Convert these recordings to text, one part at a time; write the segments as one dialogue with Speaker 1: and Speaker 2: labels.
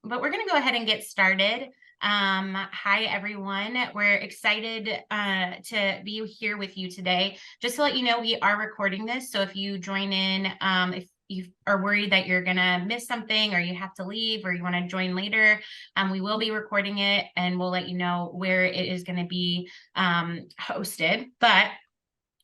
Speaker 1: but we're going to go ahead and get started. Hi, everyone. We're excited to be here with you today. Just to let you know, we are recording this. So if you join in, if you are worried that you're going to miss something or you have to leave or you want to join later, we will be recording it and we'll let you know where it is going to be hosted. But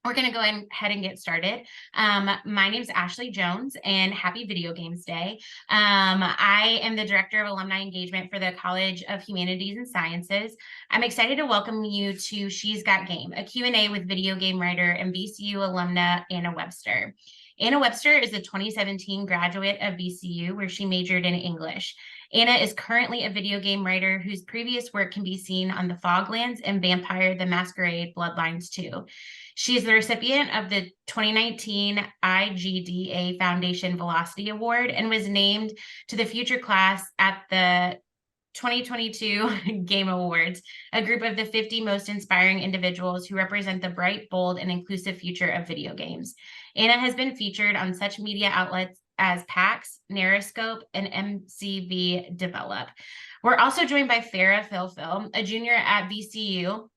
Speaker 1: we're going to go ahead and get started. My name is Ashley Jones, and happy Video Games Day. I am the Director of Alumni Engagement for the College of Humanities and Sciences. I'm excited to welcome you to She's Got Game, a Q&A with video game writer and VCU alumna Anna Webster. Anna Webster is a 2017 graduate of VCU, where she majored in English. Anna is currently a video game writer whose previous work can be seen on the Foglands and Vampire the Masquerade Bloodlines 2. She is the recipient of the 2019 IGDA Foundation Velocity Award and was named to the Future class at the 2022 Game Awards, a group of the 50 most inspiring individuals who represent the bright, bold, and inclusive future of video games. Anna has been featured on such media outlets as PAX, NarraScope, and MCV Develop. We're also joined by Farah Philphil, a junior at VCU,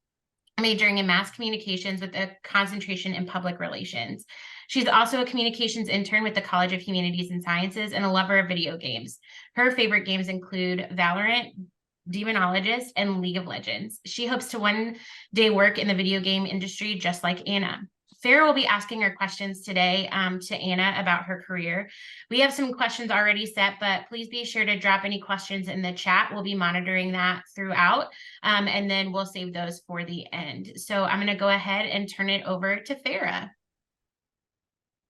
Speaker 1: majoring in mass communications with a concentration in public relations. She's also a communications intern with the College of Humanities and Sciences and a lover of video games. Her favorite games include Valorant, Demonologist, and League of Legends. She hopes to one day work in the video game industry just like Anna. Farah will be asking her questions today to Anna about her career. We have some questions already set, but please be sure to drop any questions in the chat. We'll be monitoring that throughout, and then we'll save those for the end. So I'm going to go ahead and turn it over to Farah.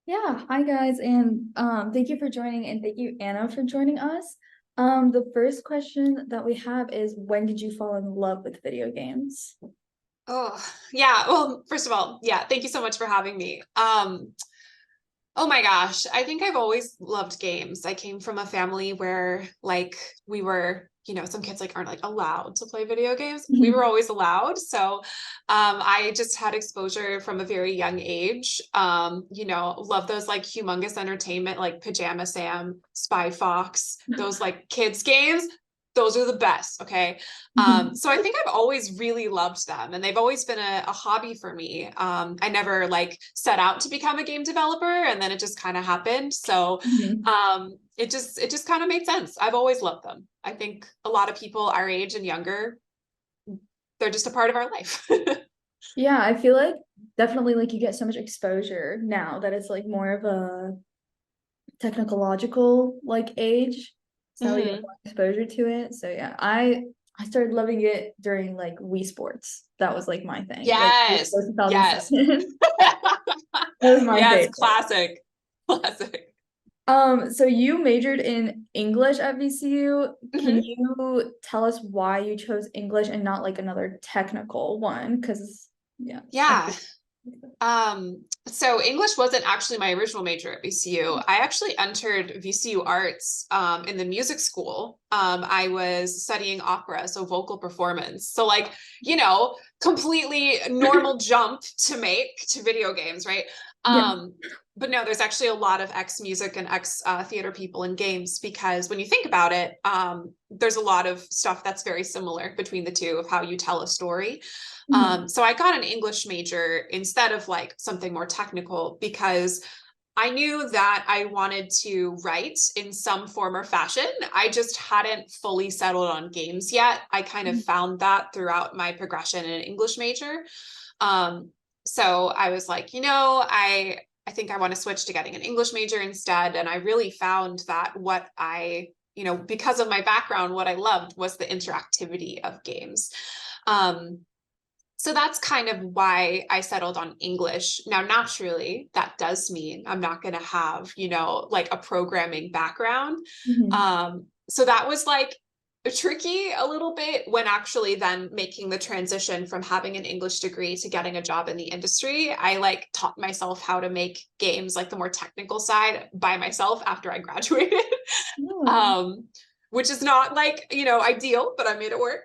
Speaker 2: Yeah, hi guys, and thank you for joining, and thank you, Anna, for joining us. The first question that we have is, when did you fall in love with video games?
Speaker 3: Oh, yeah. Well, first of all, yeah, thank you so much for having me. Oh my gosh, I think I've always loved games. I came from a family where we were, some kids aren't allowed to play video games. We were always allowed. So I just had exposure from a very young age. Love those humongous entertainment like Pajama Sam, Spy Fox, those kids games. Those are the best. Okay. So I think I've always really loved them, and they've always been a hobby for me. I never set out to become a game developer, and then it just kind of happened. So it just kind of made sense. I've always loved them. I think a lot of people our age and younger, they're just a part of our life.
Speaker 2: Yeah, I feel like definitely you get so much exposure now that it's more of a technological age. So we get more exposure to it. So yeah, I started loving it during Wii Sports. That was my thing.
Speaker 3: Yes. Yes.
Speaker 2: That was my favorite.
Speaker 3: Classic.
Speaker 2: So you majored in English at VCU. Can you tell us why you chose English and not another technical one? Because
Speaker 3: yeah. So English wasn't actually my original major at VCU. I actually entered VCU Arts in the music school. I was studying opera, so vocal performance. So completely normal jump to make to video games, right? But no, there's actually a lot of ex-music and ex-theater people in games, because when you think about it, there's a lot of stuff that's very similar between the two of how you tell a story. So I got an English major instead of something more technical, because I knew that I wanted to write in some form or fashion. I just hadn't fully settled on games yet. I kind of found that throughout my progression in an English major. So I was I think I want to switch to getting an English major instead. And I really found that what because of my background, what I loved was the interactivity of games. So that's kind of why I settled on English. Now, naturally, that does mean I'm not going to have, a programming background. So that was tricky a little bit when actually then making the transition from having an English degree to getting a job in the industry. I taught myself how to make games, the more technical side, by myself after I graduated, which is not ideal, but I made it work.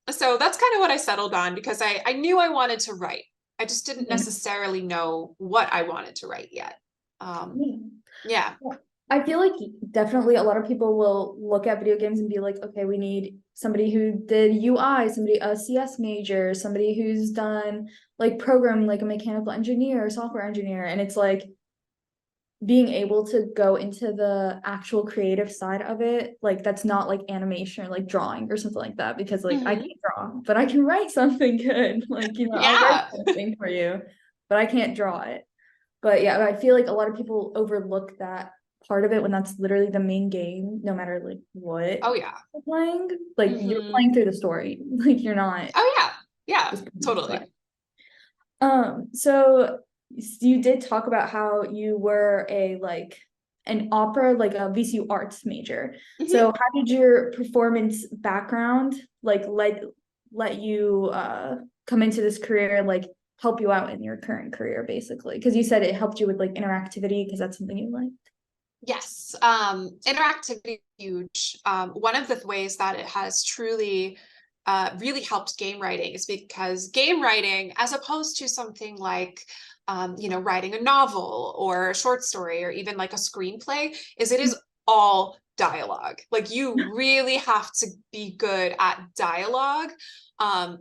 Speaker 3: So that's kind of what I settled on, because I knew I wanted to write. I just didn't necessarily know what I wanted to write yet. Yeah.
Speaker 2: I feel like definitely a lot of people will look at video games and be like, okay, we need somebody who did UI, somebody a CS major, somebody who's done like programming, like a mechanical engineer or software engineer. And it's like being able to go into the actual creative side of it, like that's not like animation or like drawing or something like that, because like I
Speaker 3: Mhm.
Speaker 2: can't draw, but I can write something good. Like, I'll write
Speaker 3: Yeah.
Speaker 2: something for you, but I can't draw it. But yeah, I feel like a lot of people overlook that part of it when that's literally the main game, no matter like what
Speaker 3: Oh yeah.
Speaker 2: you're playing. Like you're
Speaker 3: Hmm.
Speaker 2: playing through the story. Like you're not
Speaker 3: Oh yeah. Yeah,
Speaker 2: just
Speaker 3: totally.
Speaker 2: so you did talk about how you were a like an opera, like a VCU arts major.
Speaker 3: Mhm.
Speaker 2: So how did your performance background like let you come into this career, like help you out in your current career basically? Because you said it helped you with like interactivity because that's something you like.
Speaker 3: Yes, interactivity is huge. One of the ways that it has truly really helped game writing is because game writing, as opposed to something like writing a novel or a short story or even like a screenplay, it is all dialogue. Like you really have to be good at dialogue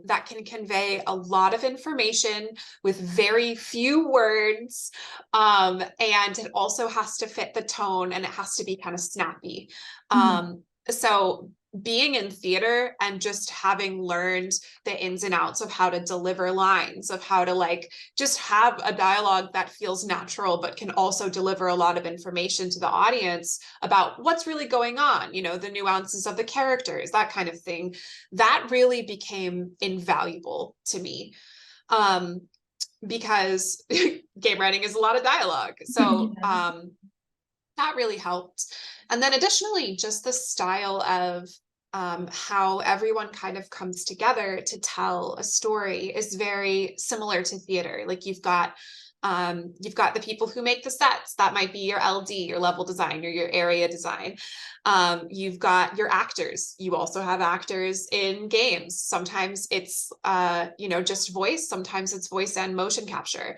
Speaker 3: that can convey a lot of information with very few words. And it also has to fit the tone and it has to be kind of snappy. So being in theater and just having learned the ins and outs of how to deliver lines, of how to like just have a dialogue that feels natural, but can also deliver a lot of information to the audience about what's really going on, the nuances of the characters, that kind of thing, that really became invaluable to me. Because game writing is a lot of dialogue. So
Speaker 2: Yeah.
Speaker 3: that really helped. And then additionally, just the style of how everyone kind of comes together to tell a story is very similar to theater. Like you've got the people who make the sets. That might be your LD, your level design, or your area design. You've got your actors. You also have actors in games. Sometimes it's just voice. Sometimes it's voice and motion capture.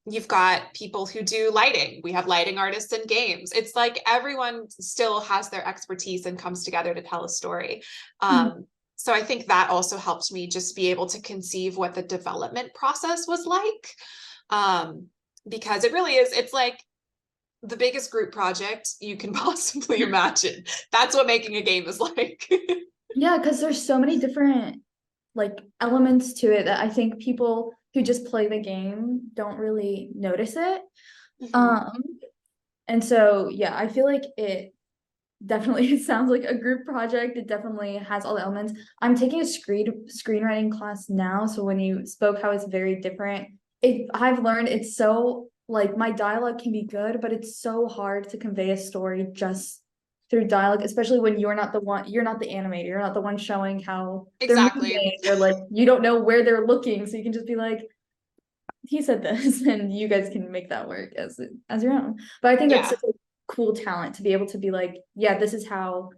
Speaker 3: You've got people who do lighting. We have lighting artists in games. It's like everyone still has their expertise and comes together to tell a story. So I think that also helped me just be able to conceive what the development process was like. Because it really is, it's like the biggest group project you can possibly imagine. That's what making a game is like.
Speaker 2: Yeah, because there's so many different like elements to it that I think people who just play the game don't really notice it.
Speaker 3: Mhm.
Speaker 2: Um, and so yeah, I feel like it definitely it sounds like a group project. It definitely has all the elements. I'm taking a screenwriting class now, so when you spoke how it's very different, I've learned it's so like my dialogue can be good, but it's so hard to convey a story just through dialogue, especially when you're not the animator, you're not the one showing how they're
Speaker 3: Exactly.
Speaker 2: moving, or like you don't know where they're looking, so you can just be like, he said this, and you guys can make that work as your own. But I think that's
Speaker 3: Yeah.
Speaker 2: such a cool talent to be able to be like, yeah, this is how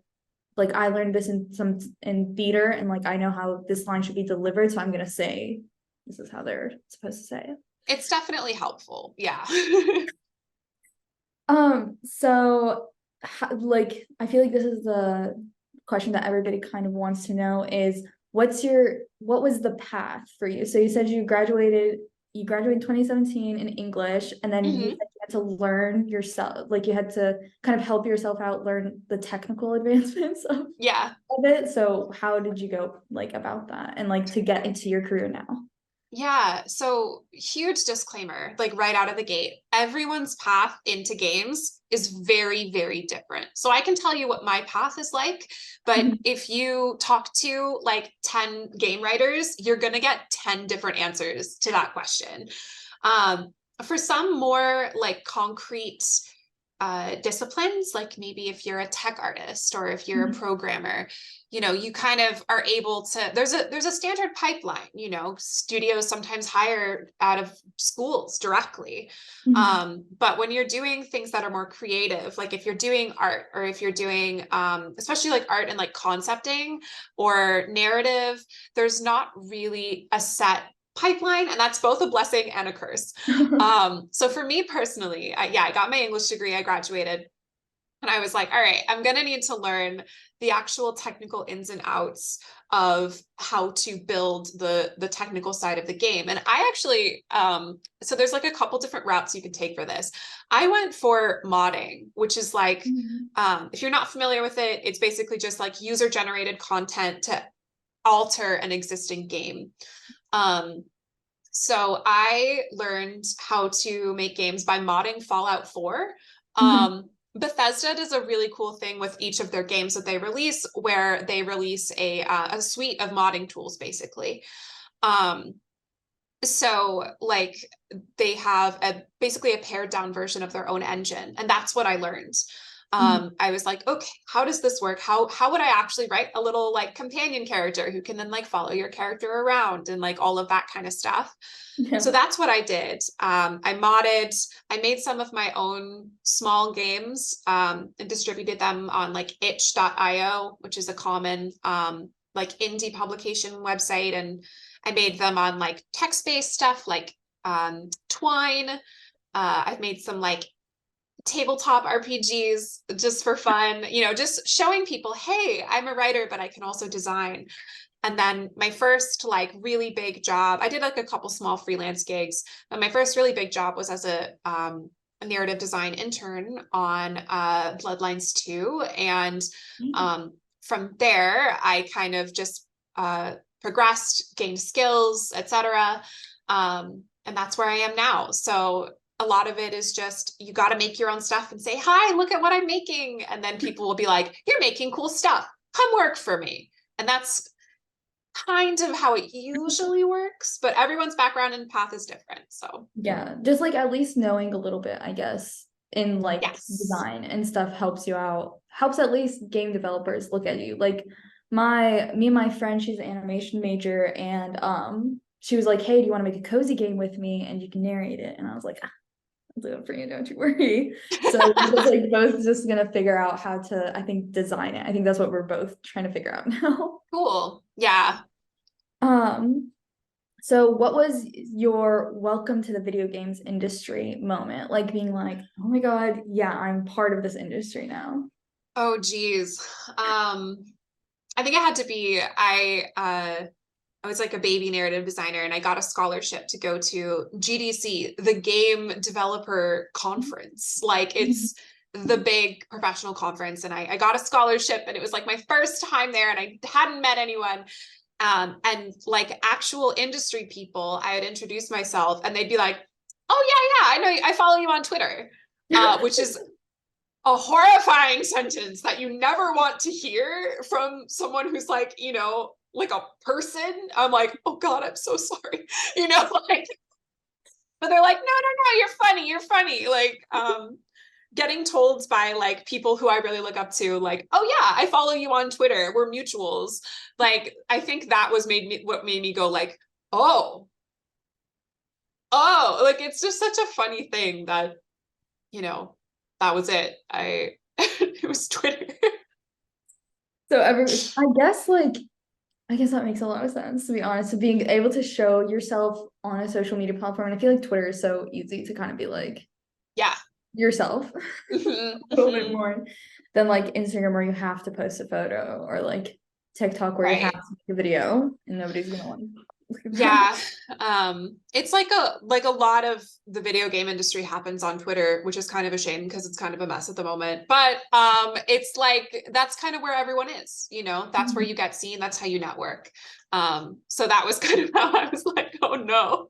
Speaker 2: like I learned this in theater, and like I know how this line should be delivered, so I'm gonna say this is how they're supposed to say it.
Speaker 3: It's definitely helpful. Yeah.
Speaker 2: So like I feel like this is the question that everybody kind of wants to know is what was the path for you? So you graduated in 2017 in English, and then you said
Speaker 3: Mhm.
Speaker 2: you had to learn yourself, like you had to kind of help yourself out, learn the technical advancements
Speaker 3: Yeah.
Speaker 2: of it. So how did you go like about that and like to get into your career now?
Speaker 3: Yeah, so huge disclaimer, like right out of the gate, everyone's path into games is very, very different. So I can tell you what my path is like, but if you talk to like 10 game writers, you're going to get 10 different answers to that question. Um, for some more like concrete disciplines, like maybe if you're a tech artist or if you're a programmer, you kind of are able to, there's a standard pipeline, studios sometimes hire out of schools directly. But when you're doing things that are more creative, like if you're doing art or if you're doing especially like art and like concepting or narrative, there's not really a set pipeline, and that's both a blessing and a curse. So for me personally, I got my English degree, I graduated. And I was like, all right, I'm going to need to learn the actual technical ins and outs of how to build the technical side of the game. And I actually, so there's like a couple different routes you can take for this. I went for modding, which is like, if you're not familiar with it, it's basically just like user generated content to alter an existing game. So I learned how to make games by modding Fallout 4. Bethesda does a really cool thing with each of their games that they release, where they release a suite of modding tools, basically. So like they have basically a pared down version of their own engine, and that's what I learned. I was like, okay, how does this work? How would I actually write a little like companion character who can then like follow your character around and like all of that kind of stuff?
Speaker 2: Yeah.
Speaker 3: So that's what I did. I modded, I made some of my own small games, and distributed them on like itch.io, which is a common like indie publication website. And I made them on like text-based stuff like Twine. I've made some like tabletop RPGs just for fun, you know, just showing people, hey, I'm a writer, but I can also design. And then my first like really big job, I did like a couple small freelance gigs, but my first really big job was as a narrative design intern on Bloodlines 2. And from there, I kind of just progressed, gained skills, etc. And that's where I am now. So a lot of it is just, you got to make your own stuff and say, hi, look at what I'm making. And then people will be like, you're making cool stuff. Come work for me. And that's kind of how it usually works, but everyone's background and path is different. So
Speaker 2: yeah, just like at least knowing a little bit, I guess, in like
Speaker 3: yes.
Speaker 2: design and stuff helps you out, helps at least game developers look at you. Like me and my friend, she's an animation major, and she was like, hey, do you want to make a cozy game with me and you can narrate it? And I was like, I'll do it for you, don't you worry. So we're just like both just gonna figure out how to, I think, design it. I think that's what we're both trying to figure out now.
Speaker 3: Cool. Yeah.
Speaker 2: So what was your welcome to the video games industry moment? Like being like, oh my God, yeah, I'm part of this industry now.
Speaker 3: Oh, geez. I think it had to be, I was like a baby narrative designer, and I got a scholarship to go to GDC, the Game Developer Conference. Like it's the big professional conference, and I got a scholarship, and it was like my first time there, and I hadn't met anyone. And like actual industry people, I had introduced myself, and they'd be like, oh yeah, I know you, I follow you on Twitter, which is a horrifying sentence that you never want to hear from someone who's like, you know, like a person. I'm like, oh God, I'm so sorry. You know, like, but they're like, no, you're funny. Like, getting told by like people who I really look up to, like, oh yeah, I follow you on Twitter, we're mutuals. Like, I think that was what made me go like, oh, like, it's just such a funny thing that, you know, that was it. It was Twitter.
Speaker 2: So I guess that makes a lot of sense, to be honest, to being able to show yourself on a social media platform. And I feel like Twitter is so easy to kind of be like,
Speaker 3: Yeah,
Speaker 2: yourself a little bit more than like Instagram, where you have to post a photo, or like TikTok, where you have to make a video and nobody's gonna want to look at that.
Speaker 3: Yeah. It's like a lot of the video game industry happens on Twitter, which is kind of a shame because it's kind of a mess at the moment. But it's like that's kind of where everyone is, you know, that's where you get seen, that's how you network. So that was kind of how I was like, oh no,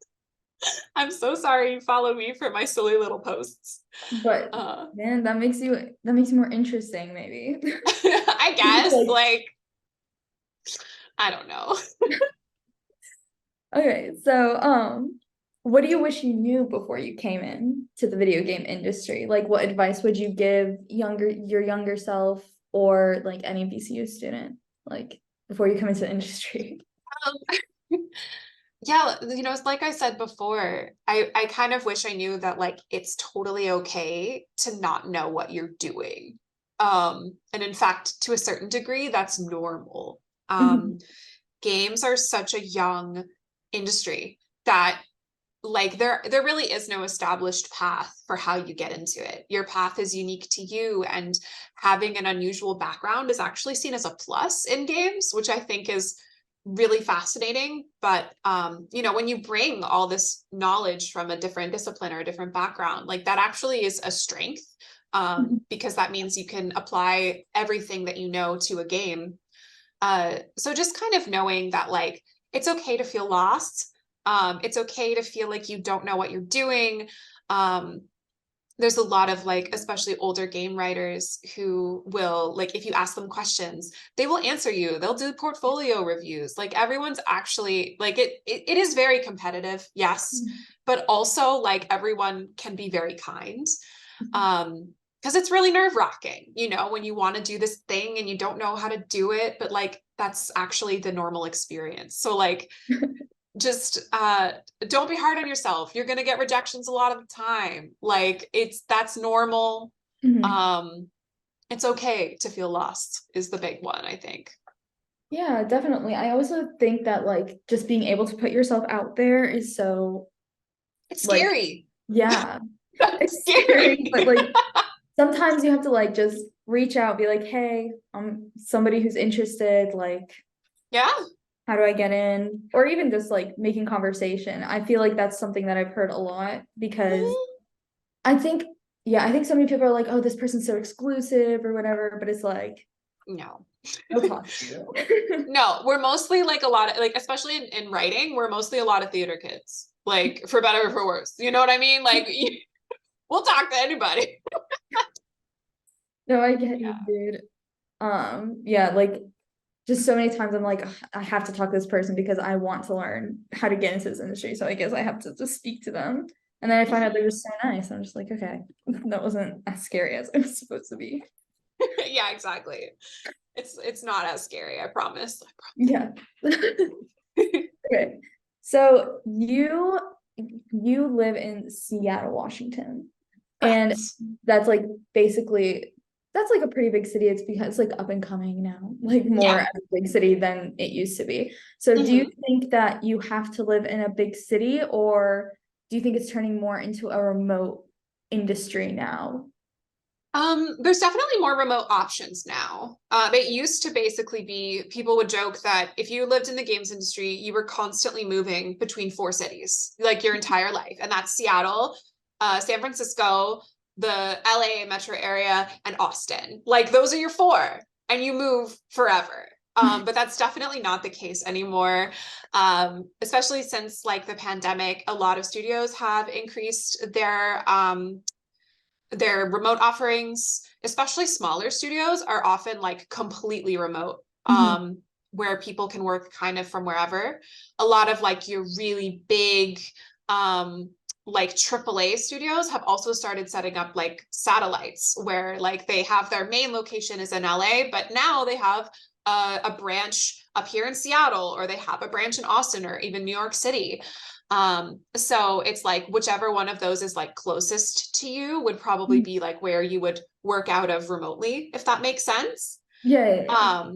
Speaker 3: I'm so sorry you follow me for my silly little posts.
Speaker 2: But man, that makes you more interesting, maybe.
Speaker 3: I guess, like I don't know.
Speaker 2: Okay, so what do you wish you knew before you came in to the video game industry? Like, what advice would you give your younger self, or like any VCU student, like before you come into the industry?
Speaker 3: Yeah, you know, like I said before, I kind of wish I knew that like it's totally okay to not know what you're doing. And in fact, to a certain degree, that's normal. Games are such a young industry that like there really is no established path for how you get into it. Your path is unique to you, and having an unusual background is actually seen as a plus in games, which I think is really fascinating. But you know, when you bring all this knowledge from a different discipline or a different background, like that actually is a strength, because that means you can apply everything that you know to a game. So just kind of knowing that, like, it's okay to feel lost. It's okay to feel like you don't know what you're doing. There's a lot of, like, especially older game writers who will, like, if you ask them questions, they will answer you. They'll do portfolio reviews. Like, everyone's actually, like, it is very competitive, yes, but also, like, everyone can be very kind. Because it's really nerve-wracking, you know, when you want to do this thing and you don't know how to do it, but like that's actually the normal experience. So like just don't be hard on yourself. You're gonna get rejections a lot of the time. Like that's normal. It's okay to feel lost is the big one, I think.
Speaker 2: Yeah, definitely. I also think that like just being able to put yourself out there is so,
Speaker 3: It's
Speaker 2: like,
Speaker 3: scary.
Speaker 2: yeah,
Speaker 3: It's
Speaker 2: it's scary,
Speaker 3: scary.
Speaker 2: but like sometimes you have to like just reach out, be like, hey, I'm somebody who's interested, like,
Speaker 3: Yeah.
Speaker 2: how do I get in? Or even just like making conversation. I feel like that's something that I've heard a lot because I think, yeah, I think so many people are like, oh, this person's so exclusive or whatever, but it's like,
Speaker 3: No.
Speaker 2: I'll talk to you.
Speaker 3: No, we're mostly like a lot of, like, especially in writing, we're mostly a lot of theater kids, like, for better or for worse. You know what I mean? Like, we'll talk to anybody.
Speaker 2: No, I get you,
Speaker 3: Yeah.
Speaker 2: dude. Yeah, like just so many times I'm like, "Ugh, I have to talk to this person because I want to learn how to get into this industry. So I guess I have to just speak to them. And then I find out they're just so nice. I'm just like, okay, that wasn't as scary as it was supposed to be.
Speaker 3: Yeah, exactly. It's not as scary, I promise.
Speaker 2: Yeah. Okay. So you live in Seattle, Washington. And
Speaker 3: Correct.
Speaker 2: that's like basically that's like a pretty big city. It's because it's like up and coming now, like more
Speaker 3: Yeah.
Speaker 2: of a big city than it used to be. So do you think that you have to live in a big city, or do you think it's turning more into a remote industry now?
Speaker 3: There's definitely more remote options now. It used to basically be, people would joke that if you lived in the games industry, you were constantly moving between 4 cities, like your entire life. And that's Seattle, San Francisco, the LA metro area, and Austin. Like those are your four, and you move forever. But that's definitely not the case anymore. Especially since like the pandemic, a lot of studios have increased their remote offerings, especially smaller studios, are often like completely remote, where people can work kind of from wherever. A lot of like your really big, like AAA studios have also started setting up like satellites where like they have their main location is in LA, but now they have a branch up here in Seattle, or they have a branch in Austin or even New York City. So it's like whichever one of those is like closest to you would probably be like where you would work out of remotely, if that makes sense.
Speaker 2: Yeah.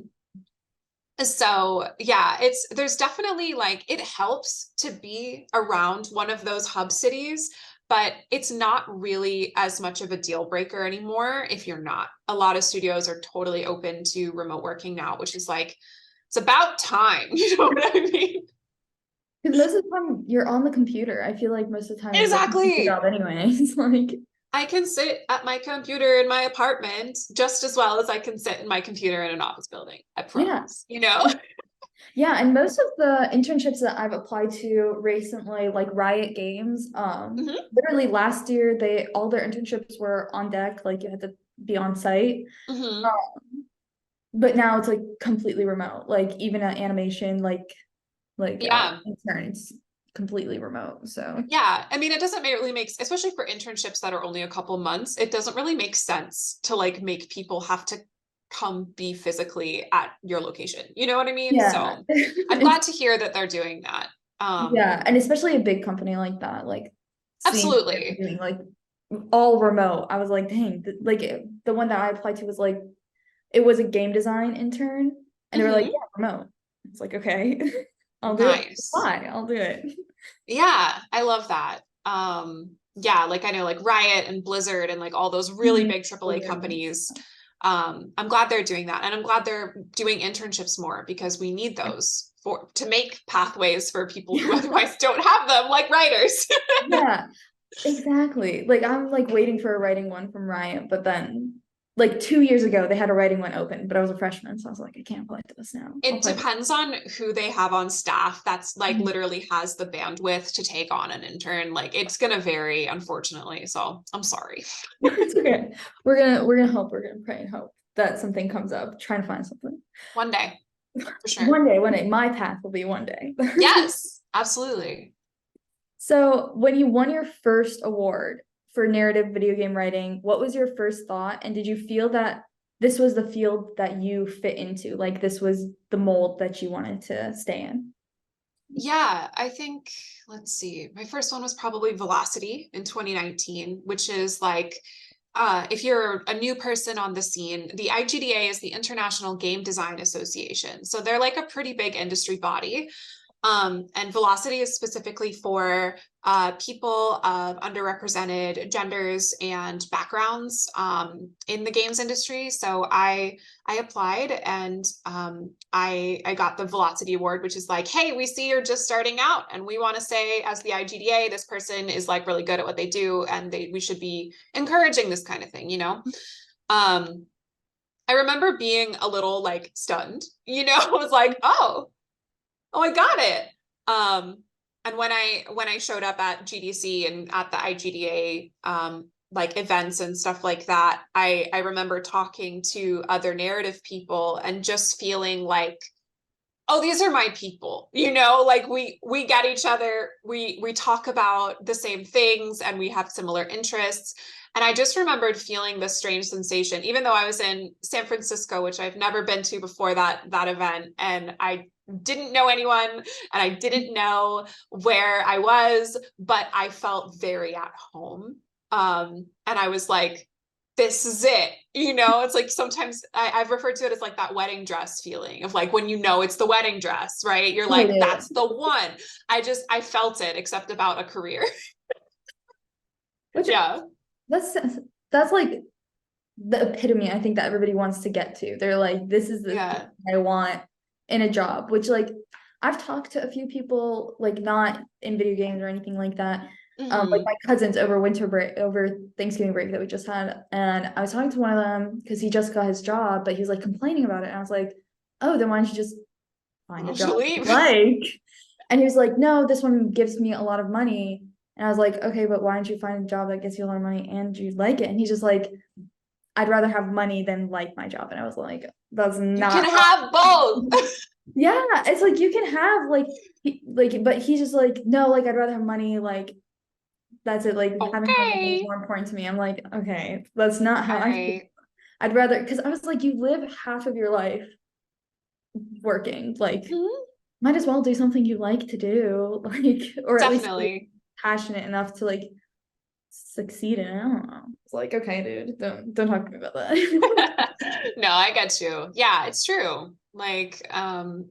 Speaker 3: So yeah, there's definitely like, it helps to be around one of those hub cities, but it's not really as much of a deal breaker anymore if you're not. A lot of studios are totally open to remote working now, which is like, it's about time. You know what I mean?
Speaker 2: Because most of the time you're on the computer. I feel like most of the time it's a computer
Speaker 3: Exactly.
Speaker 2: job anyway. It's like,
Speaker 3: I can sit at my computer in my apartment just as well as I can sit in my computer in an office building. I
Speaker 2: yeah.
Speaker 3: promise, you know?
Speaker 2: Yeah, and most of the internships that I've applied to recently, like Riot Games, literally last year they all their internships were on deck, like you had to be on site. But now it's like completely remote. Like even at animation,
Speaker 3: Yeah.
Speaker 2: interns completely remote. So
Speaker 3: Yeah. I mean, it doesn't really make, especially for internships that are only a couple months, it doesn't really make sense to like make people have to come be physically at your location. You know what I mean?
Speaker 2: yeah.
Speaker 3: So I'm glad to hear that they're doing that.
Speaker 2: Yeah, and especially a big company like that, like seeing what they're
Speaker 3: Absolutely.
Speaker 2: doing like all remote. I was like, dang, the one that I applied to was like it was a game design intern, and they were like, yeah, remote. It's like, okay, I'll do it.
Speaker 3: Nice.
Speaker 2: Fine, I'll do it.
Speaker 3: Yeah, I love that. Yeah, like I know like Riot and Blizzard and like all those really big AAA companies. I'm glad they're doing that. And I'm glad they're doing internships more because we need those to make pathways for people who otherwise don't have them, like writers.
Speaker 2: Yeah, exactly. Like I'm like waiting for a writing one from Riot, but then like 2 years ago they had a writing one open, but I was a freshman, so I was like, I can't apply to this now. I'll
Speaker 3: It
Speaker 2: apply to
Speaker 3: depends on who they have on staff that's like
Speaker 2: Mhm.
Speaker 3: literally has the bandwidth to take on an intern. Like it's gonna vary, unfortunately. So I'm sorry.
Speaker 2: It's okay. We're gonna hope, we're gonna pray and hope that something comes up, trying to find something.
Speaker 3: One day, for sure.
Speaker 2: One day, my path will be one day.
Speaker 3: Yes, absolutely.
Speaker 2: So when you won your first award for narrative video game writing, what was your first thought? And did you feel that this was the field that you fit into? Like this was the mold that you wanted to stay in?
Speaker 3: Yeah, I think, let's see, my first one was probably Velocity in 2019, which is like, if you're a new person on the scene, the IGDA is the International Game Design Association. So they're like a pretty big industry body. And Velocity is specifically for people of underrepresented genders and backgrounds in the games industry. So I applied and I got the Velocity Award, which is like, hey, we see you're just starting out, and we want to say, as the IGDA, this person is like really good at what they do, and we should be encouraging this kind of thing, you know. I remember being a little like stunned, you know. I was like, oh, I got it. And when I showed up at GDC and at the IGDA like events and stuff like that, I remember talking to other narrative people and just feeling like, oh, these are my people, you know, like we get each other, we talk about the same things and we have similar interests. And I just remembered feeling this strange sensation, even though I was in San Francisco, which I've never been to before that event, and I didn't know anyone and I didn't know where I was, but I felt very at home. And I was like, this is it. You know, it's like sometimes I've referred to it as like that wedding dress feeling of like when you know it's the wedding dress, right? You're like,
Speaker 2: Yeah.
Speaker 3: that's the one. I felt it, except about a career.
Speaker 2: Which
Speaker 3: Yeah.
Speaker 2: that's like the epitome I think that everybody wants to get to. They're like, this is the
Speaker 3: Yeah.
Speaker 2: thing I want in a job, which like I've talked to a few people, like not in video games or anything like that. Like my cousins over winter break, over Thanksgiving break that we just had, and I was talking to one of them because he just got his job, but he was like complaining about it, and I was like, oh, then why don't you just find a job you like? And he was like, no, this one gives me a lot of money. And I was like, okay, but why don't you find a job that gets you a lot of money and you like it? And he's just like, I'd rather have money than like my job. And I was like, that's not.
Speaker 3: You can have both.
Speaker 2: Yeah, it's like you can have like, but he's just like, no, like I'd rather have money. Like that's it. Like having more money is more important to me. I'm like, okay, that's not how I feel. I'd rather, because I was like, you live half of your life working, like might as well do something you like to do, like, or at least like, passionate enough to like succeed in it. I don't know. It's like, okay, dude, don't talk to me about that.
Speaker 3: No, I get you. Yeah, it's true. Like,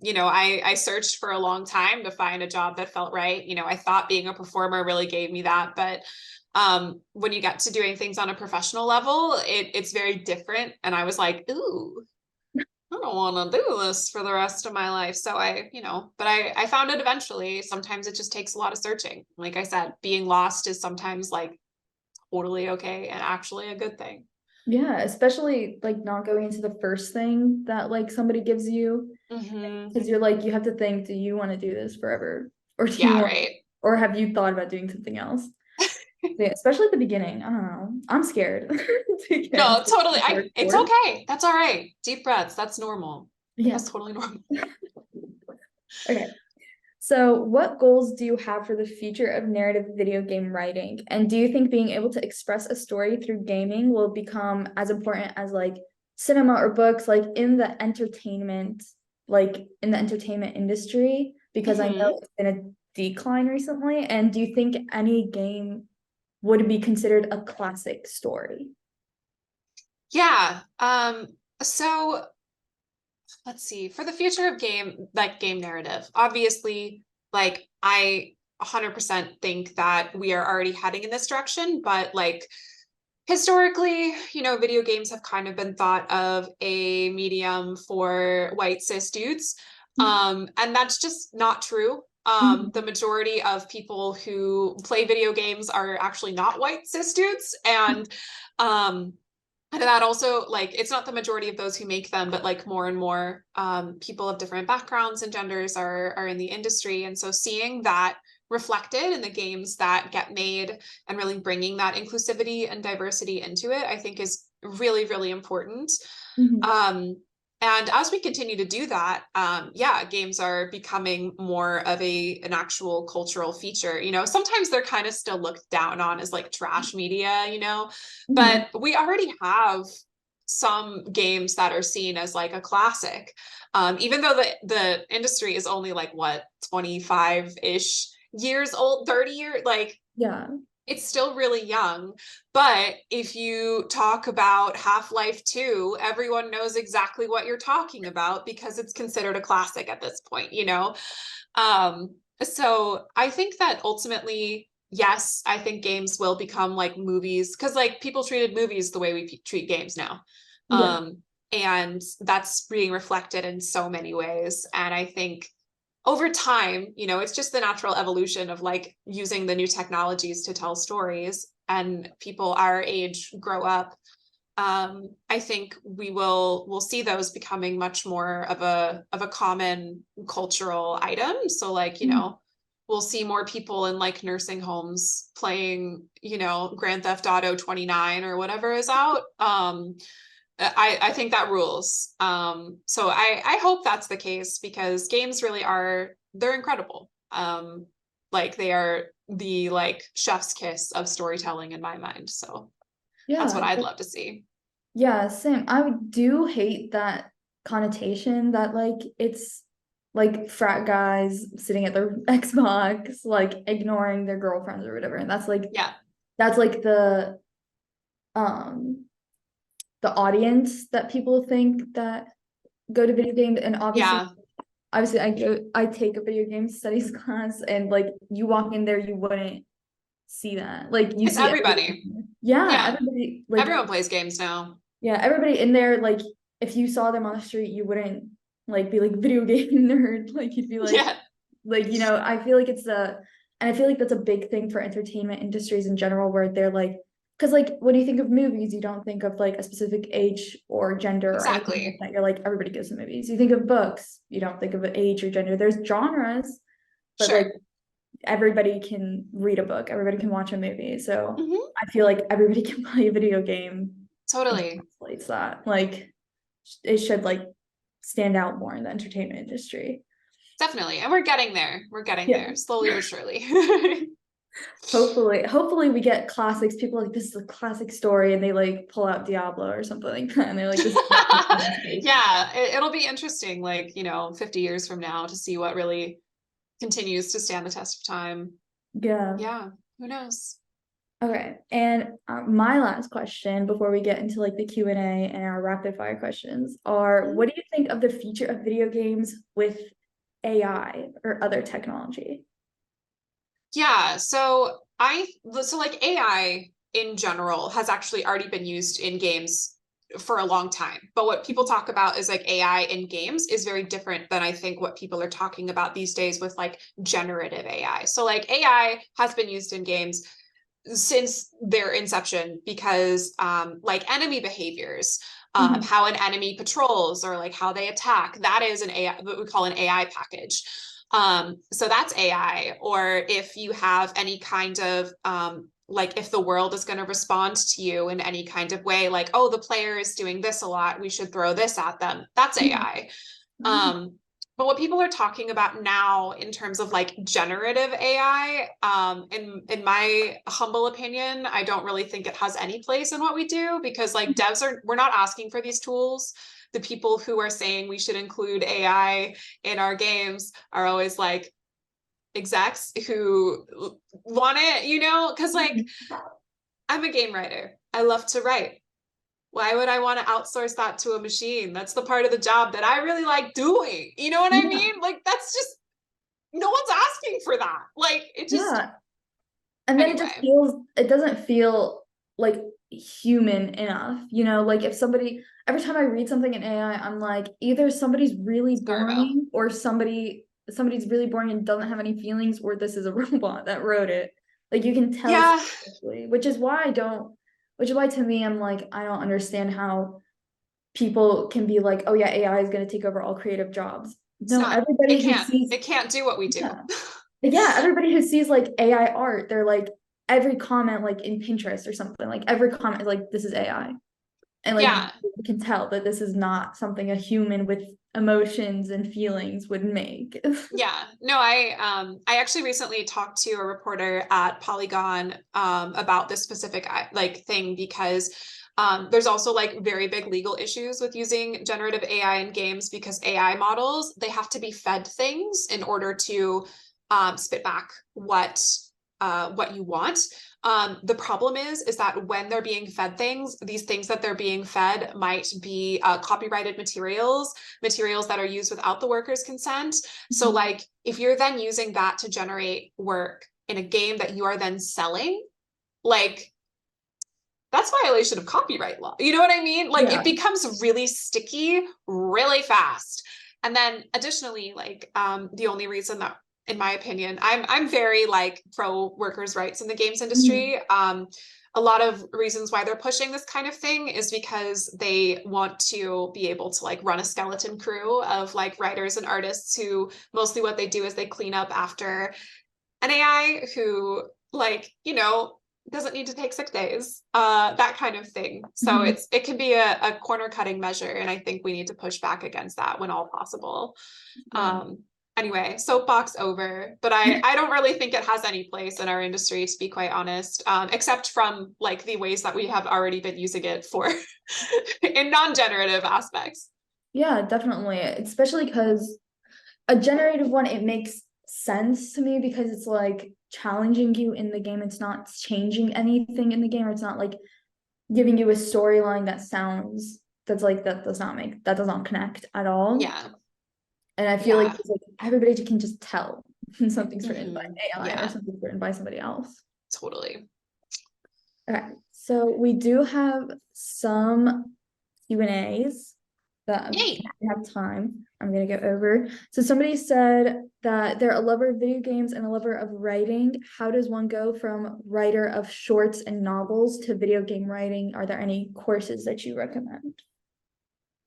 Speaker 3: you know, I searched for a long time to find a job that felt right. You know, I thought being a performer really gave me that, but when you get to doing things on a professional level, it's very different. And I was like, ooh, I don't want to do this for the rest of my life. So you know, but I found it eventually. Sometimes it just takes a lot of searching. Like I said, being lost is sometimes like totally okay and actually a good thing.
Speaker 2: Yeah, especially like not going into the first thing that like somebody gives you, because you're like, you have to think, do you want to do this forever, or do you want, or have you thought about doing something else? Yeah, especially at the beginning. I don't know. I'm scared.
Speaker 3: No, totally. It's okay. That's all right. Deep breaths. That's normal. Yeah, that's totally normal.
Speaker 2: Okay. So what goals do you have for the future of narrative video game writing? And do you think being able to express a story through gaming will become as important as like cinema or books, like in the entertainment industry? Because I know it's been a decline recently. And do you think any game would be considered a classic story?
Speaker 3: Yeah. So let's see, for the future of game narrative, obviously, like I 100% think that we are already heading in this direction, but like historically, you know, video games have kind of been thought of a medium for white cis dudes. And that's just not true. The majority of people who play video games are actually not white cis dudes. And that also, like, it's not the majority of those who make them, but like more and more people of different backgrounds and genders are in the industry. And so seeing that reflected in the games that get made and really bringing that inclusivity and diversity into it, I think is really, really important. And as we continue to do that, yeah, games are becoming more of an actual cultural feature. You know, sometimes they're kind of still looked down on as like trash media, you know, but we already have some games that are seen as like a classic. Even though the industry is only like what, 25-ish years old, 30 years, like,
Speaker 2: yeah,
Speaker 3: it's still really young. But if you talk about Half-Life 2, everyone knows exactly what you're talking about because it's considered a classic at this point, you know? So I think that ultimately, yes, I think games will become like movies, because like people treated movies the way we treat games now. And that's being reflected in so many ways. And I think over time, you know, it's just the natural evolution of like using the new technologies to tell stories, and people our age grow up. I think we'll see those becoming much more of a common cultural item. So like, you know, we'll see more people in like nursing homes playing, you know, Grand Theft Auto 29 or whatever is out. I think that rules. So I hope that's the case, because games really they're incredible. Like they are the like chef's kiss of storytelling in my mind. So that's what I'd love to see.
Speaker 2: Yeah, same. I do hate that connotation that like it's like frat guys sitting at their Xbox, like ignoring their girlfriends or whatever. And that's like,
Speaker 3: yeah,
Speaker 2: that's like the audience that people think that go to video games. And obviously I take a video game studies class, and like you walk in there, you wouldn't see that. Like you
Speaker 3: it's
Speaker 2: see
Speaker 3: everybody.
Speaker 2: everybody, like
Speaker 3: everyone plays games now.
Speaker 2: Yeah, everybody in there, like if you saw them on the street, you wouldn't like be like video game nerd. Like you'd be like, you know, I feel like and I feel like that's a big thing for entertainment industries in general, where they're like, because like when you think of movies, you don't think of like a specific age or gender or anything like that. You're like, everybody goes to movies. You think of books, you don't think of an age or gender. There's genres, but like everybody can read a book, everybody can watch a movie. So I feel like everybody can play a video game.
Speaker 3: Totally.
Speaker 2: Translates that. Like it should like stand out more in the entertainment industry.
Speaker 3: Definitely. And we're getting there. We're getting there slowly but surely.
Speaker 2: Hopefully we get classics. People are like, this is a classic story, and they like pull out Diablo or something like that, and they're like, this
Speaker 3: yeah, it'll be interesting, like, you know, 50 years from now to see what really continues to stand the test of time. Yeah, who knows?
Speaker 2: Okay, and my last question before we get into like the Q&A and our rapid fire questions are, what do you think of the future of video games with AI or other technology?
Speaker 3: Yeah, so like AI in general has actually already been used in games for a long time. But what people talk about is like AI in games is very different than I think what people are talking about these days with like generative AI. So like AI has been used in games since their inception, because like enemy behaviors, how an enemy patrols or like how they attack, that is an AI, what we call an AI package. So that's AI. Or if you have any kind of like if the world is going to respond to you in any kind of way, like, oh, the player is doing this a lot, we should throw this at them, that's AI. But what people are talking about now in terms of like generative AI, in my humble opinion, I don't really think it has any place in what we do, because like we're not asking for these tools. The people who are saying we should include AI in our games are always like execs who want it, you know, because like I'm a game writer. I love to write. Why would I want to outsource that to a machine? That's the part of the job that I really like doing. You know what I mean? Like, that's just no one's asking for that. Like, it just,
Speaker 2: Yeah. And then it just it doesn't feel like human enough, like if every time I read something in AI, I'm like, either somebody's really boring or somebody's really boring and doesn't have any feelings, or this is a robot that wrote it. Like you can tell, especially, which is why to me, I'm like, I don't understand how people can be like, oh yeah, AI is going to take over all creative jobs. No, everybody
Speaker 3: it can't do what we do.
Speaker 2: Yeah, everybody who sees like AI art, they're like, every comment like in Pinterest or something, like every comment is like, this is AI. And like you can tell that this is not something a human with emotions and feelings would make.
Speaker 3: Yeah, no, I actually recently talked to a reporter at Polygon about this specific like thing, because there's also like very big legal issues with using generative AI in games, because AI models, they have to be fed things in order to spit back what you want. The problem is that when they're being fed things, these things that they're being fed might be copyrighted materials that are used without the worker's consent. So like, if you're then using that to generate work in a game that you are then selling, like, that's violation of copyright law. You know what I mean? Like, it becomes really sticky really fast. And then additionally, like, the only reason that, in my opinion, I'm very like pro workers' rights in the games industry. A lot of reasons why they're pushing this kind of thing is because they want to be able to like run a skeleton crew of like writers and artists who mostly what they do is they clean up after an AI who, like, doesn't need to take sick days, that kind of thing. So it can be a corner cutting measure. And I think we need to push back against that when all possible. Anyway, soapbox over, but I don't really think it has any place in our industry, to be quite honest, except from like the ways that we have already been using it for in non-generative aspects.
Speaker 2: Yeah, definitely. Especially because a generative one, it makes sense to me because it's like challenging you in the game. It's not changing anything in the game. Or it's not like giving you a storyline that does not connect at all.
Speaker 3: Yeah.
Speaker 2: And I feel like everybody can just tell when something's written by AI or something's written by somebody else.
Speaker 3: Totally.
Speaker 2: All right. So we do have some Q&As that we have time. I'm going to go over. So somebody said that they're a lover of video games and a lover of writing. How does one go from writer of shorts and novels to video game writing? Are there any courses that you recommend?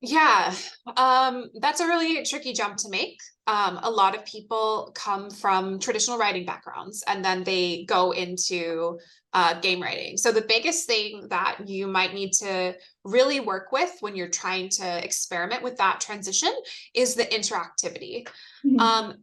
Speaker 3: Yeah, that's a really tricky jump to make. A lot of people come from traditional writing backgrounds and then they go into game writing. So the biggest thing that you might need to really work with when you're trying to experiment with that transition is the interactivity.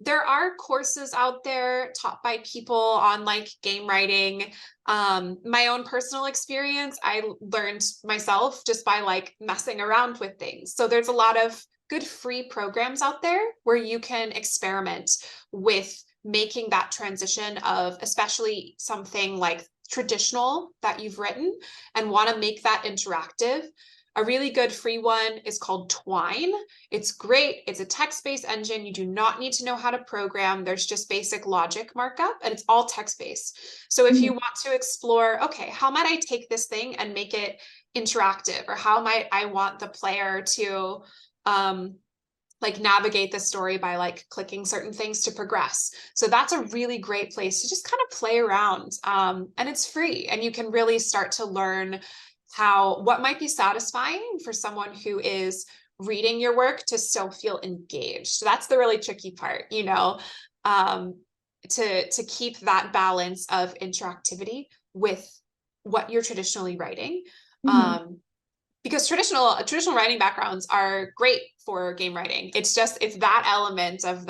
Speaker 3: There are courses out there taught by people on like game writing. My own personal experience, I learned myself just by like messing around with things. So there's a lot of good free programs out there where you can experiment with making that transition of especially something like traditional that you've written and want to make that interactive. A really good free one is called Twine. It's great. It's a text-based engine. You do not need to know how to program. There's just basic logic markup and it's all text-based. So if you want to explore, okay, how might I take this thing and make it interactive? Or how might I want the player to like navigate the story by like clicking certain things to progress. So that's a really great place to just kind of play around. And it's free and you can really start to learn what might be satisfying for someone who is reading your work to still feel engaged. So that's the really tricky part, to keep that balance of interactivity with what you're traditionally writing. Because traditional writing backgrounds are great for game writing. It's that element of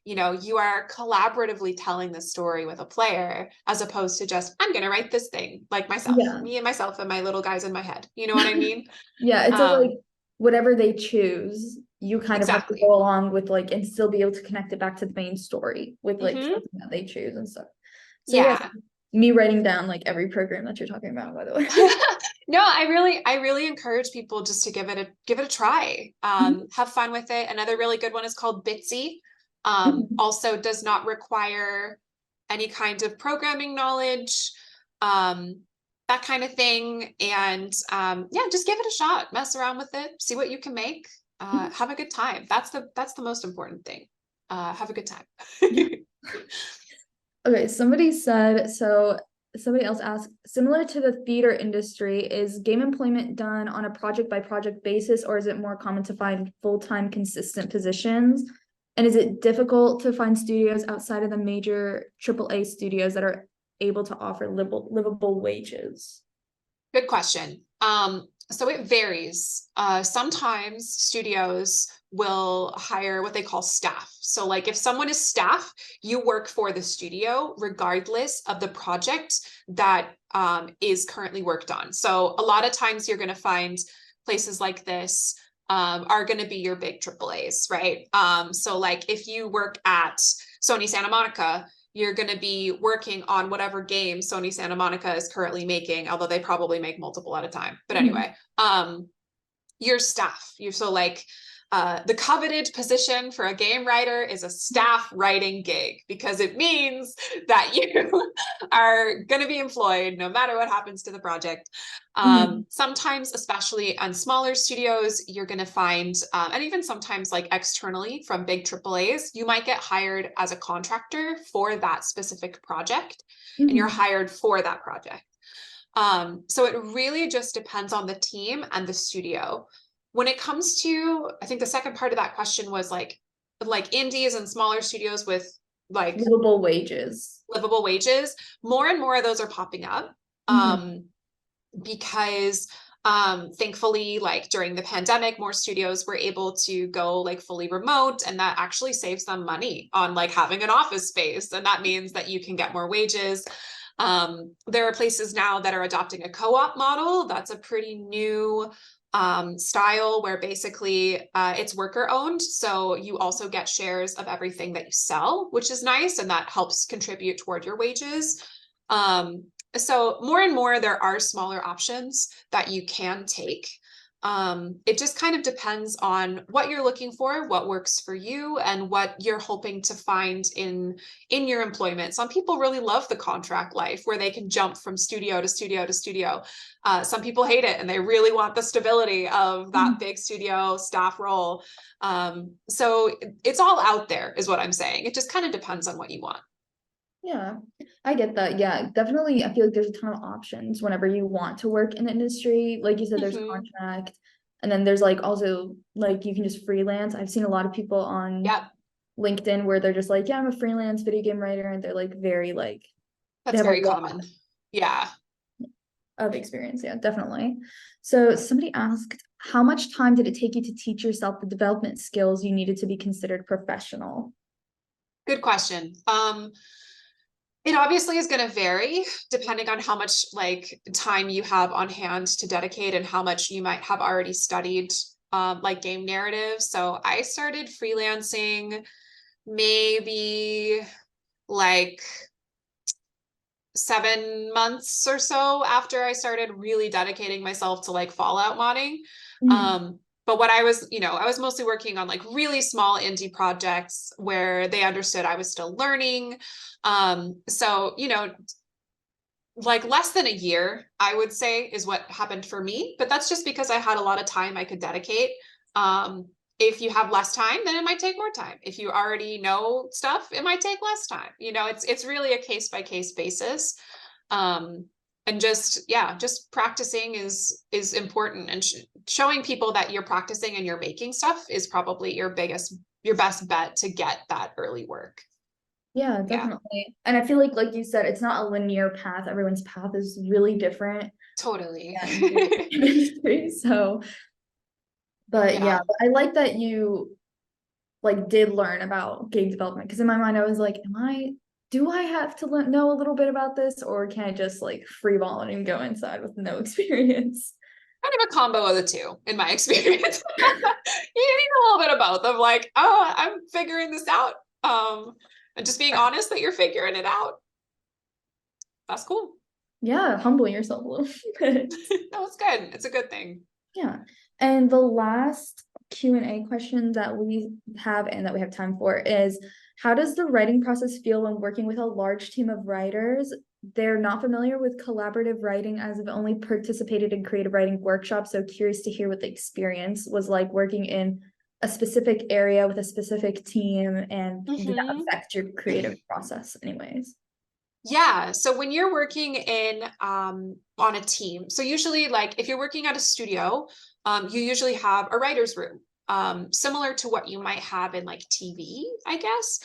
Speaker 3: you are collaboratively telling the story with a player as opposed to just, I'm going to write this thing like myself, me and myself and my little guys in my head. You know what I mean?
Speaker 2: It's like whatever they choose, you kind of have to go along with like, and still be able to connect it back to the main story with like something that they choose and stuff. So me writing down like every program that you're talking about, by the way.
Speaker 3: No, I really encourage people just to give it a try. Have fun with it. Another really good one is called Bitsy. Also does not require any kind of programming knowledge, that kind of thing. And yeah, just give it a shot, mess around with it, see what you can make, have a good time. That's the most important thing. Have a good time.
Speaker 2: Okay, somebody else asked, similar to the theater industry, is game employment done on a project by project basis, or is it more common to find full-time consistent positions? And is it difficult to find studios outside of the major AAA studios that are able to offer livable wages?
Speaker 3: Good question. So it varies. Sometimes studios will hire what they call staff. So like if someone is staff, you work for the studio regardless of the project that is currently worked on. So a lot of times you're going to find places like this are going to be your big AAAs, right? So like if you work at Sony Santa Monica, you're going to be working on whatever game Sony Santa Monica is currently making, although they probably make multiple at a time. But anyway, your staff, so like the coveted position for a game writer is a staff writing gig, because it means that you are going to be employed no matter what happens to the project. Sometimes, especially on smaller studios, you're going to find, and even sometimes like externally from big AAAs, you might get hired as a contractor for that specific project, and you're hired for that project. So it really just depends on the team and the studio. When it comes to, I think the second part of that question was like indies and smaller studios with like
Speaker 2: livable wages,
Speaker 3: more and more of those are popping up. Because thankfully, like during the pandemic, more studios were able to go like fully remote, and that actually saves them money on like having an office space. And that means that you can get more wages. There are places now that are adopting a co-op model. That's a pretty new style where basically it's worker owned. So you also get shares of everything that you sell, which is nice. And that helps contribute toward your wages. So more and more, there are smaller options that you can take. It just kind of depends on what you're looking for, what works for you, and what you're hoping to find in your employment. Some people really love the contract life where they can jump from studio to studio to studio. Some people hate it and they really want the stability of that big studio staff role. So it's all out there is what I'm saying. It just kind of depends on what you want.
Speaker 2: Yeah, I get that. Yeah, definitely. I feel like there's a ton of options whenever you want to work in the industry. Like you said, there's contract, and then there's like also like you can just freelance. I've seen a lot of people on LinkedIn where they're just like, yeah, I'm a freelance video game writer, and they're like very like
Speaker 3: that's very common. Yeah.
Speaker 2: Of experience. Yeah, definitely. So somebody asked, how much time did it take you to teach yourself the development skills you needed to be considered professional?
Speaker 3: Good question. It obviously is going to vary depending on how much like time you have on hand to dedicate and how much you might have already studied like game narrative. So I started freelancing maybe like 7 months or so after I started really dedicating myself to like Fallout modding. But what I was mostly working on like really small indie projects where they understood I was still learning. So, like less than a year, I would say, is what happened for me. But that's just because I had a lot of time I could dedicate. If you have less time, then it might take more time. If you already know stuff, it might take less time. It's really a case by case basis. And just practicing is important, and showing people that you're practicing and you're making stuff is probably your best bet to get that early work.
Speaker 2: Yeah, definitely. And I feel like you said, it's not a linear path. Everyone's path is really different.
Speaker 3: Totally.
Speaker 2: So, but but I like that you like did learn about game development, because in my mind I was like, do I have to know a little bit about this, or can I just like freeball it and go inside with no experience?
Speaker 3: Kind of a combo of the two, in my experience. You need a little bit of both. Of like, oh, I'm figuring this out. And just being honest that you're figuring it out. That's cool.
Speaker 2: Yeah, humbling yourself a little bit.
Speaker 3: No, it's good. It's a good thing.
Speaker 2: Yeah. And the last Q&A question that we have and that we have time for is, how does the writing process feel when working with a large team of writers? They're not familiar with collaborative writing as I've only participated in creative writing workshops, so curious to hear what the experience was like working in a specific area with a specific team, and did that affect your creative process anyways?
Speaker 3: Yeah. So when you're working in on a team, so usually like if you're working at a studio, you usually have a writer's room, similar to what you might have in like TV, I guess.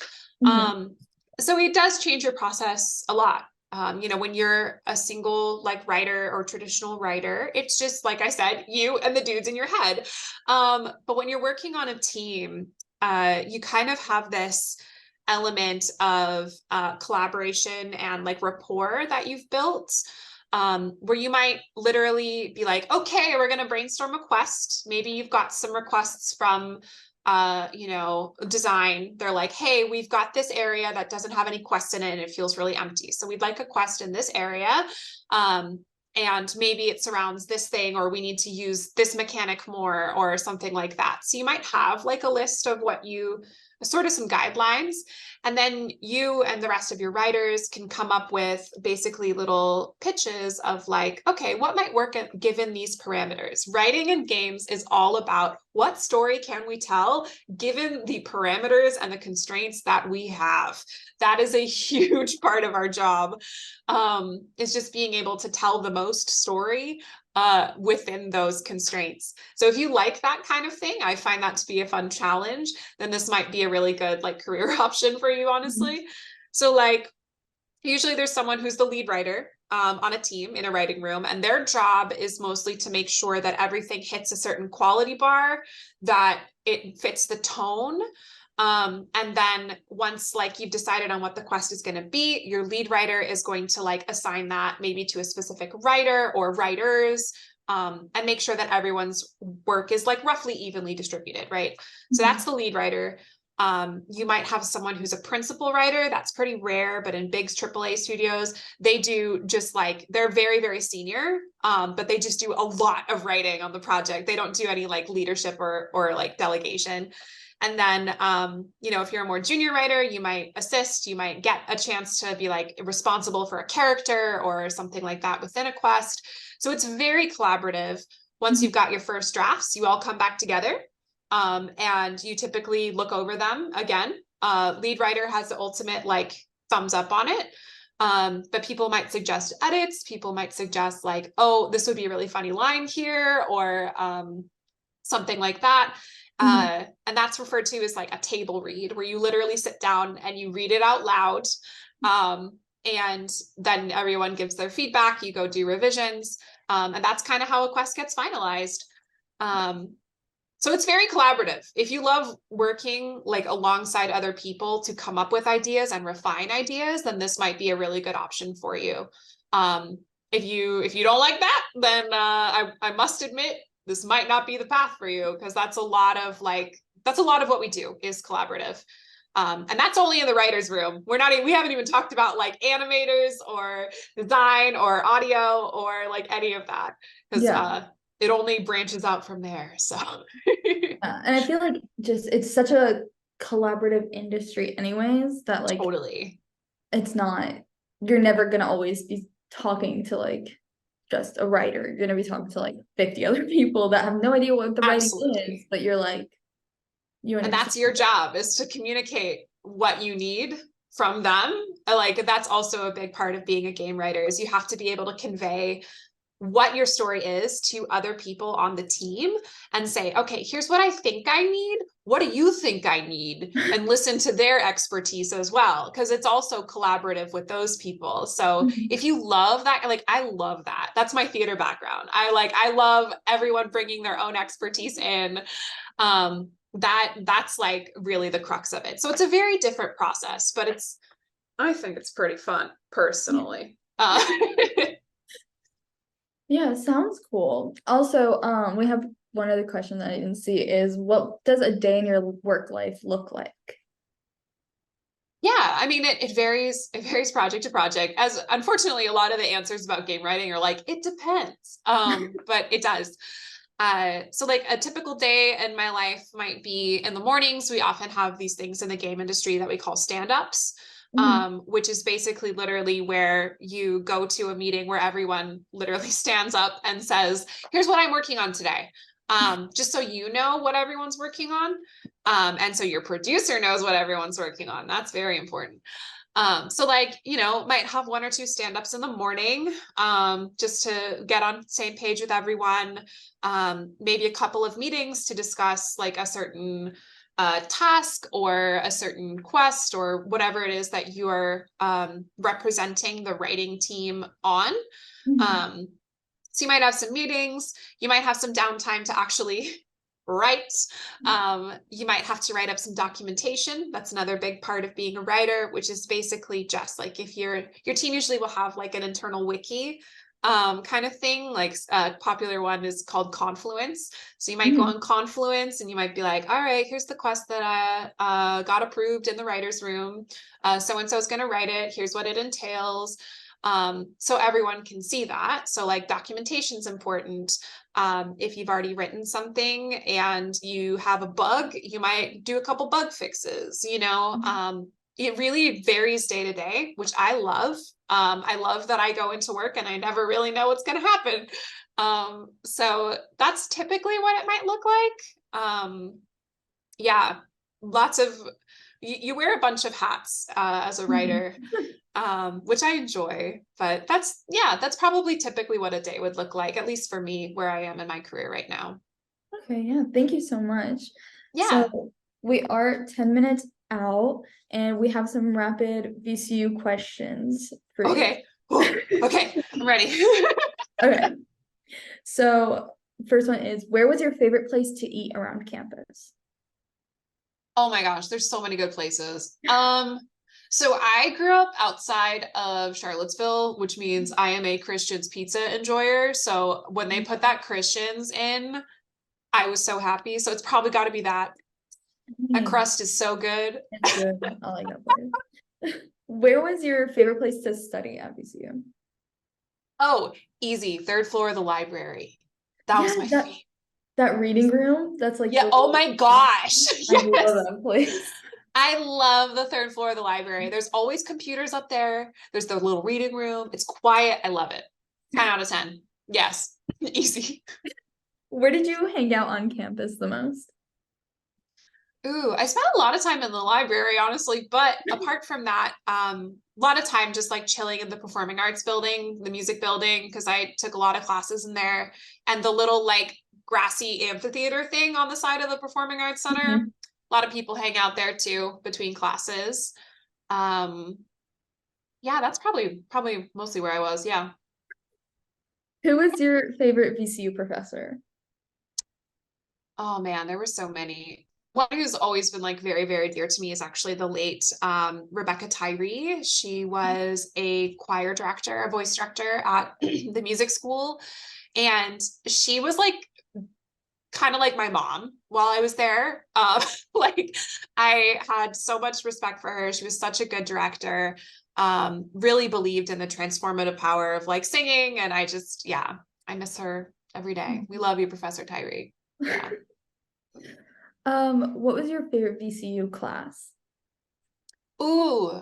Speaker 3: So it does change your process a lot. You know, when you're a single like writer or traditional writer, it's just like I said, you and the dudes in your head. But when you're working on a team, you kind of have this element of collaboration and like rapport that you've built, where you might literally be like, okay, we're going to brainstorm a quest. Maybe you've got some requests from you know, design. They're like, hey, we've got this area that doesn't have any quests in it and it feels really empty, so we'd like a quest in this area, and maybe it surrounds this thing, or we need to use this mechanic more, or something like that. So you might have like a list of what you sort of some guidelines, and then you and the rest of your writers can come up with basically little pitches of like, okay, what might work given these parameters. Writing in games is all about what story can we tell given the parameters and the constraints that we have. That is a huge part of our job. Is just being able to tell the most story within those constraints. So if you like that kind of thing, I find that to be a fun challenge, then this might be a really good like career option for you, honestly. So like usually there's someone who's the lead writer on a team in a writing room, and their job is mostly to make sure that everything hits a certain quality bar, that it fits the tone. And then once like you've decided on what the quest is going to be, your lead writer is going to like assign that maybe to a specific writer or writers, and make sure that everyone's work is like roughly evenly distributed, right? So that's the lead writer. You might have someone who's a principal writer. That's pretty rare, but in big AAA studios, they do just like, they're very, very senior, but they just do a lot of writing on the project. They don't do any like leadership or like delegation. And then, you know, if you're a more junior writer, you might assist, you might get a chance to be like responsible for a character or something like that within a quest. So it's very collaborative. Once you've got your first drafts, you all come back together, and you typically look over them again. Lead writer has the ultimate like thumbs up on it. But people might suggest edits. People might suggest like, oh, this would be a really funny line here, or something like that. And that's referred to as like a table read, where you literally sit down and you read it out loud. And then everyone gives their feedback, you go do revisions. And that's kind of how a quest gets finalized. So it's very collaborative. If you love working like alongside other people to come up with ideas and refine ideas, then this might be a really good option for you. If you don't like that, then I must admit, this might not be the path for you, because that's a lot of what we do is collaborative. And that's only in the writer's room. We haven't even talked about like animators or design or audio or like any of that, because it only branches out from there. So
Speaker 2: and I feel like just it's such a collaborative industry anyways, that like
Speaker 3: totally,
Speaker 2: it's not, you're never gonna always be talking to like just a writer. You're gonna be talking to like 50 other people that have no idea what the writing is, but you're like,
Speaker 3: and that's your job, is to communicate what you need from them. Like that's also a big part of being a game writer, is you have to be able to convey what your story is to other people on the team and say, okay, here's what I think I need. What do you think I need? And listen to their expertise as well, because it's also collaborative with those people. So if you love that, like I love that. That's my theater background. I love everyone bringing their own expertise in. That's like really the crux of it. So it's a very different process, but I think it's pretty fun personally.
Speaker 2: Yeah, sounds cool. Also, we have one other question that I didn't see is, what does a day in your work life look like?
Speaker 3: Yeah, I mean, it varies project to project, as unfortunately a lot of the answers about game writing are like, it depends. But it does. So like a typical day in my life might be in the mornings. We often have these things in the game industry that we call stand-ups, which is basically literally where you go to a meeting where everyone literally stands up and says, here's what I'm working on today. Just so you know what everyone's working on. And so your producer knows what everyone's working on. That's very important. So like, you know, might have 1 or 2 stand-ups in the morning, just to get on the same page with everyone. Maybe a couple of meetings to discuss like a certain task or a certain quest or whatever it is that you are representing the writing team on. So you might have some meetings, you might have some downtime to actually write. You might have to write up some documentation. That's another big part of being a writer, which is basically just like if your team usually will have like an internal wiki kind of thing. Like a popular one is called Confluence. So you might go on Confluence and you might be like, all right, here's the quest that I got approved in the writer's room. So-and-so is going to write it. Here's what it entails. So everyone can see that. So like documentation is important. If you've already written something and you have a bug, you might do a couple bug fixes, you know. It really varies day to day, which I love. I love that I go into work and I never really know what's going to happen. So that's typically what it might look like. Yeah, lots of, you wear a bunch of hats as a writer, which I enjoy, but that's probably typically what a day would look like, at least for me, where I am in my career right now.
Speaker 2: Okay, yeah, thank you so much.
Speaker 3: Yeah.
Speaker 2: So we are 10 minutes out and we have some rapid VCU questions for you.
Speaker 3: Okay. Okay, I'm ready.
Speaker 2: Okay. So first one is, where was your favorite place to eat around campus?
Speaker 3: Oh my gosh, there's so many good places. So I grew up outside of Charlottesville, which means I am a Christian's pizza enjoyer. So when they put that Christian's in, I was so happy. So it's probably got to be that. That crust is so good.
Speaker 2: It's good. I like that. Where was your favorite place to study at VCU?
Speaker 3: Oh, easy. 3rd floor of the library. That was my favorite.
Speaker 2: That reading room, that's like,
Speaker 3: yeah, oh my gosh.
Speaker 2: I love that place.
Speaker 3: I love the 3rd floor of the library. There's always computers up there. There's the little reading room. It's quiet. I love it. 10 out of 10. Yes. Easy.
Speaker 2: Where did you hang out on campus the most?
Speaker 3: Ooh, I spent a lot of time in the library, honestly, but apart from that, a lot of time just like chilling in the performing arts building, the music building, because I took a lot of classes in there, and the little like grassy amphitheater thing on the side of the Performing Arts Center. A lot of people hang out there too between classes. Yeah, that's probably mostly where I was. Yeah.
Speaker 2: Who was your favorite VCU professor?
Speaker 3: Oh man, there were so many. One who's always been like very, very dear to me is actually the late Rebecca Tyree. She was a choir director, a voice director at the music school. And she was like kind of like my mom while I was there. Like I had so much respect for her. She was such a good director. Really believed in the transformative power of like singing. And I just, yeah, I miss her every day. We love you, Professor Tyree. Yeah.
Speaker 2: What was your favorite VCU class?
Speaker 3: Ooh.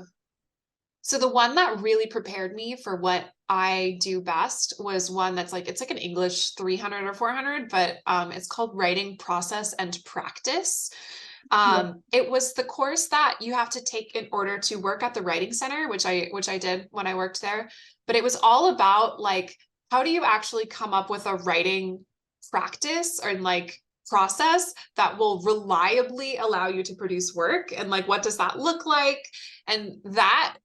Speaker 3: So the one that really prepared me for what I do best was one that's like, it's like an English 300 or 400, but it's called Writing Process and Practice. It was the course that you have to take in order to work at the Writing Center, which I did when I worked there. But it was all about like, how do you actually come up with a writing practice or like process that will reliably allow you to produce work, and like what does that look like? And that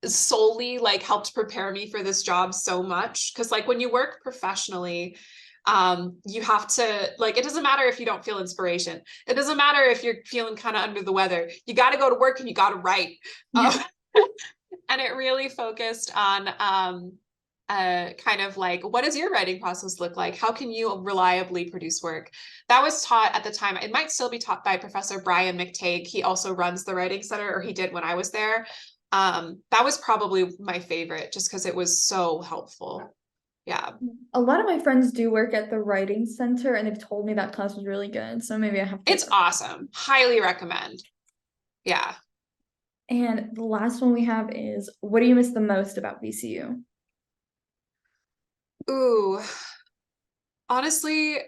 Speaker 3: solely like helped prepare me for this job so much, because like when you work professionally, you have to like, it doesn't matter if you don't feel inspiration, it doesn't matter if you're feeling kind of under the weather, you got to go to work and you got to write. And it really focused on kind of like, what does your writing process look like? How can you reliably produce work? That was taught at the time. It might still be taught by Professor Brian McTague. He also runs the Writing Center, or he did when I was there. That was probably my favorite, just because it was so helpful. Yeah.
Speaker 2: A lot of my friends do work at the writing center, and they've told me that class was really good. So maybe I have to.
Speaker 3: It's awesome. Highly recommend. Yeah.
Speaker 2: And the last one we have is, what do you miss the most about VCU?
Speaker 3: Ooh, honestly,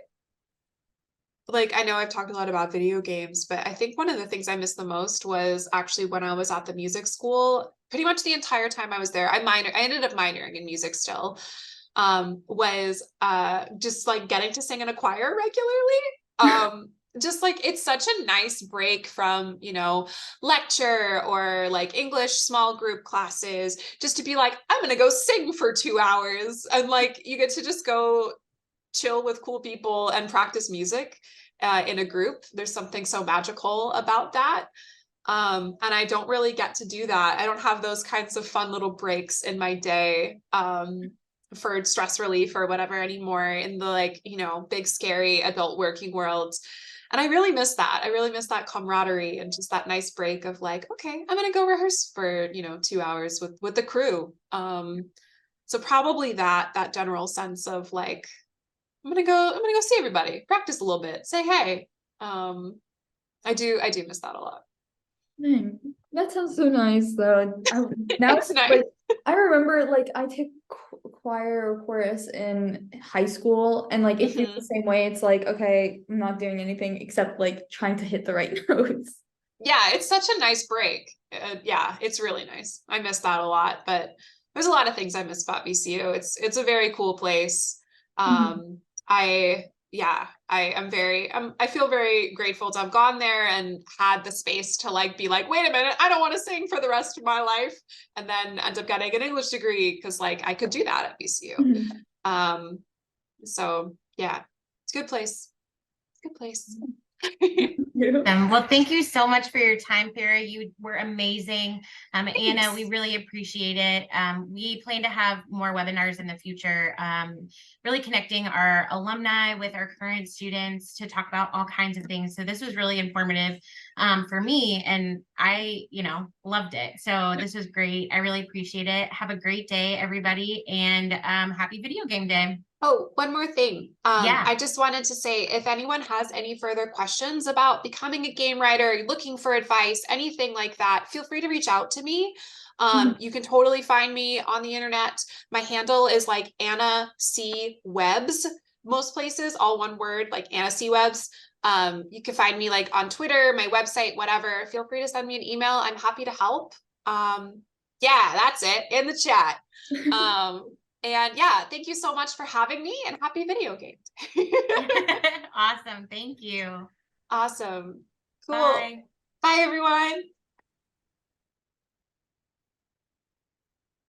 Speaker 3: like I know I've talked a lot about video games, but I think one of the things I missed the most was actually when I was at the music school. Pretty much the entire time I was there, I ended up minoring in music still. Was just like getting to sing in a choir regularly. Just like it's such a nice break from, you know, lecture or like English small group classes, just to be like, I'm gonna go sing for 2 hours, and like you get to just go chill with cool people and practice music in a group. There's something so magical about that. And I don't really get to do that. I don't have those kinds of fun little breaks in my day for stress relief or whatever anymore in the like, you know, big, scary adult working world. And I really miss that. I really miss that camaraderie and just that nice break of like, okay, I'm going to go rehearse for, you know, 2 hours with the crew. So probably that general sense of like, I'm gonna go see everybody, practice a little bit, say hey. I do miss that a lot.
Speaker 2: Dang, that sounds so nice though. Now
Speaker 3: It's
Speaker 2: it's
Speaker 3: nice.
Speaker 2: like I remember like I took choir or chorus in high school, and like it feels the same way. It's like, okay, I'm not doing anything except like trying to hit the right notes.
Speaker 3: Yeah, it's such a nice break. Yeah, it's really nice. I miss that a lot, but there's a lot of things I miss about VCU. It's a very cool place. I yeah, I feel very grateful to have gone there and had the space to like be like, wait a minute, I don't want to sing for the rest of my life, and then end up getting an English degree because like I could do that at VCU. So yeah, it's a good place. Good place.
Speaker 1: Well, thank you so much for your time, Farah. You were amazing. Anna, we really appreciate it. We plan to have more webinars in the future, really connecting our alumni with our current students to talk about all kinds of things. So this was really informative for me, and I, you know, loved it. So this was great. I really appreciate it. Have a great day, everybody, and happy video game day.
Speaker 3: Oh, one more thing.
Speaker 1: Yeah.
Speaker 3: I just wanted to say if anyone has any further questions about becoming a game writer, looking for advice, anything like that, feel free to reach out to me. You can totally find me on the internet. My handle is like Anna C. Webs, most places, all one word, like Anna C. Webs. You can find me like on Twitter, my website, whatever. Feel free to send me an email. I'm happy to help. Yeah, that's it in the chat. And yeah, thank you so much for having me, and happy video game.
Speaker 1: Awesome. Thank you.
Speaker 3: Awesome. Cool.
Speaker 1: Bye.
Speaker 3: Bye, everyone.